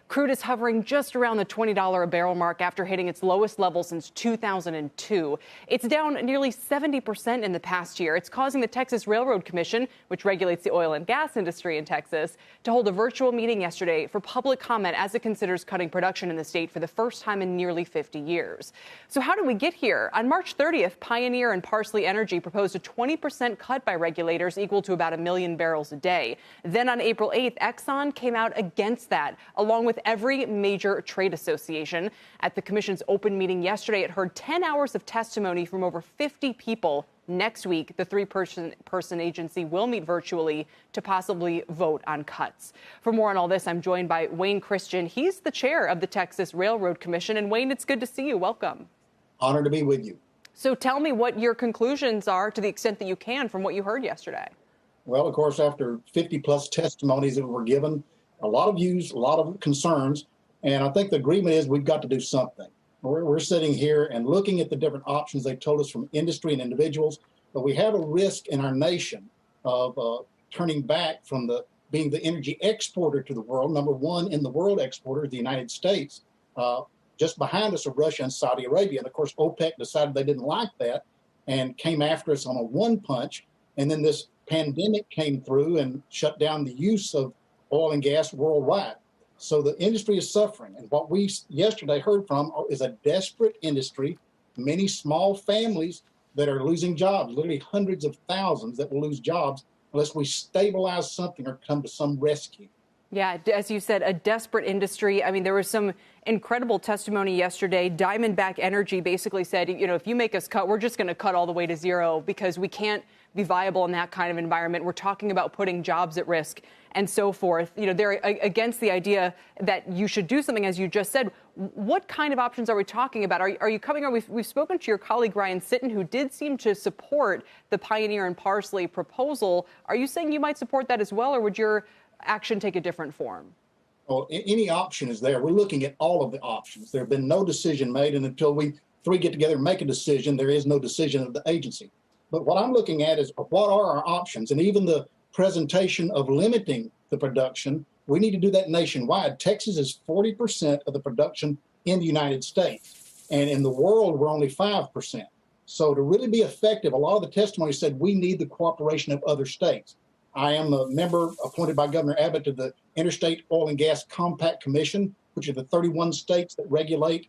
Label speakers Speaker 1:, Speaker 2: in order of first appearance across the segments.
Speaker 1: Crude is hovering just around the $20 a barrel mark after hitting its lowest level since 2002. It's down nearly 70% in the past year. It's causing the Texas Railroad Commission, which regulates the oil and gas industry in Texas, to hold a virtual meeting yesterday for public comment as it considers cutting production in the state for the first time in nearly 50 years. So how did we get here? On March 30th, Pioneer and Parsley Energy proposed a 20% cut by regulators equal to about 1 million barrels a day. Then on April 8th, Exxon came out against that, along with every major trade association. At the commission's open meeting yesterday, it heard 10 hours of testimony from over 50 people. Next week, the three-person agency will meet virtually to possibly vote on cuts. For more on all this, I'm joined by Wayne Christian. He's the chair of the Texas Railroad Commission. And Wayne, it's good to see you. Welcome.
Speaker 2: Honored to be with you.
Speaker 1: So tell me what your conclusions are to the extent that you can from what you heard yesterday.
Speaker 2: Well, of course, after 50-plus testimonies that were given, a lot of views, a lot of concerns, and I think the agreement is we've got to do something. We're sitting here and looking at the different options they told us from industry and individuals, but we have a risk in our nation of turning back from being the energy exporter to the world. Number one in the world exporter is the United States. Just behind us are Russia and Saudi Arabia. And of course, OPEC decided they didn't like that and came after us on a one punch. And then this pandemic came through and shut down the use of oil and gas worldwide. So the industry is suffering. And what we yesterday heard from is a desperate industry, many small families that are losing jobs, literally hundreds of thousands that will lose jobs unless we stabilize something or come to some rescue.
Speaker 1: Yeah, as you said, a desperate industry. I mean, there was some incredible testimony yesterday. Diamondback Energy basically said, if you make us cut, we're just going to cut all the way to zero because we can't be viable in that kind of environment. We're talking about putting jobs at risk and so forth. They're against the idea that you should do something, as you just said. What kind of options are we talking about? Are you coming? We've spoken to your colleague, Ryan Sitton, who did seem to support the Pioneer and Parsley proposal. Are you saying you might support that as well, or would your action take a different form?
Speaker 2: Well, any option is there. We're looking at all of the options. There have been no decision made, and until we three get together and make a decision, there is no decision of the agency. But what I'm looking at is what are our options, and even the presentation of limiting the production, we need to do that nationwide. Texas is 40% of the production in the United States, and in the world, we're only 5%. So to really be effective, a lot of the testimony said we need the cooperation of other states. I am a member appointed by Governor Abbott to the Interstate Oil and Gas Compact Commission, which are the 31 states that regulate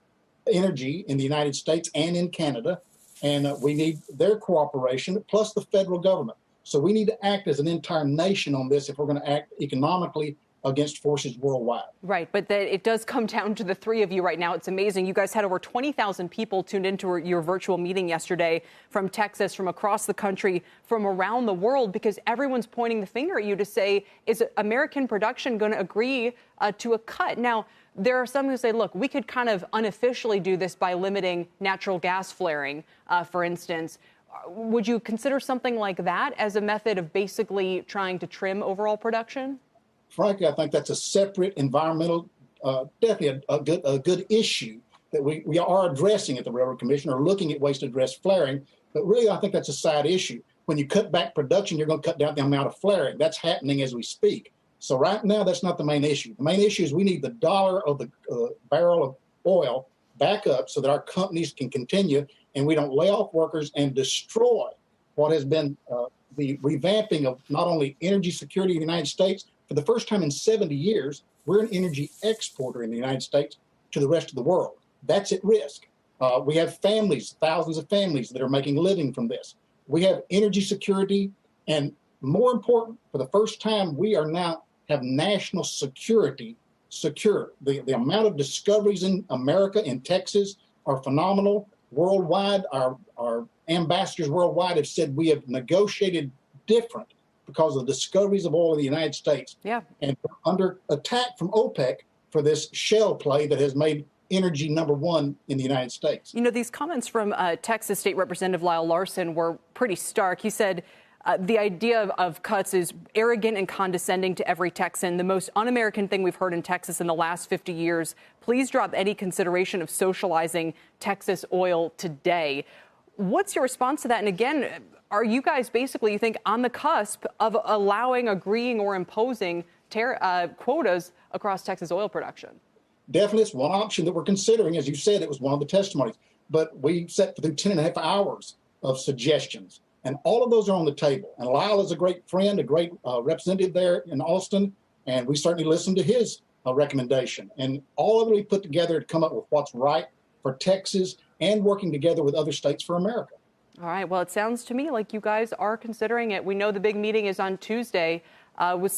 Speaker 2: energy in the United States and in Canada. And we need their cooperation, plus the federal government. So we need to act as an entire nation on this if we're going to act economically against forces worldwide.
Speaker 1: Right, but it does come down to the three of you right now. It's amazing. You guys had over 20,000 people tuned into your virtual meeting yesterday from Texas, from across the country, from around the world, because everyone's pointing the finger at you to say, is American production going to agree to a cut? Now, there are some who say, look, we could kind of unofficially do this by limiting natural gas flaring, for instance. Would you consider something like that as a method of basically trying to trim overall production?
Speaker 2: Frankly, I think that's a separate environmental, definitely a good issue that we are addressing at the Railroad Commission, or looking at ways to address flaring. But really, I think that's a side issue. When you cut back production, you're going to cut down the amount of flaring. That's happening as we speak. So right now, that's not the main issue. The main issue is we need the dollar of the barrel of oil back up so that our companies can continue and we don't lay off workers and destroy what has been the revamping of not only energy security in the United States. For the first time in 70 years, we're an energy exporter in the United States to the rest of the world. That's at risk. We have families, thousands of families that are making a living from this. We have energy security, and more important, for the first time, we are now have national security secure. The amount of discoveries in America, in Texas, are phenomenal. Worldwide, our ambassadors worldwide have said we have negotiated different because of the discoveries of oil in the United States.
Speaker 1: Yeah.
Speaker 2: And we're under attack from OPEC for this shell play that has made energy number one in the United States.
Speaker 1: These comments from Texas State Representative Lyle Larson were pretty stark. He said the idea of cuts is arrogant and condescending to every Texan, the most un-American thing we've heard in Texas in the last 50 years. Please drop any consideration of socializing Texas oil today. What's your response to that? And again, are you guys basically, you think, on the cusp of allowing, agreeing, or imposing quotas across Texas oil production.
Speaker 2: Definitely, it's one option that we're considering. As you said, it was one of the testimonies. But we sat through 10.5 hours of suggestions, and all of those are on the table. And Lyle is a great friend, a great representative there in Austin, and we certainly listened to his recommendation. And all of it we put together to come up with what's right for Texas and working together with other states for America.
Speaker 1: All right. Well, it sounds to me like you guys are considering it. We know the big meeting is on Tuesday with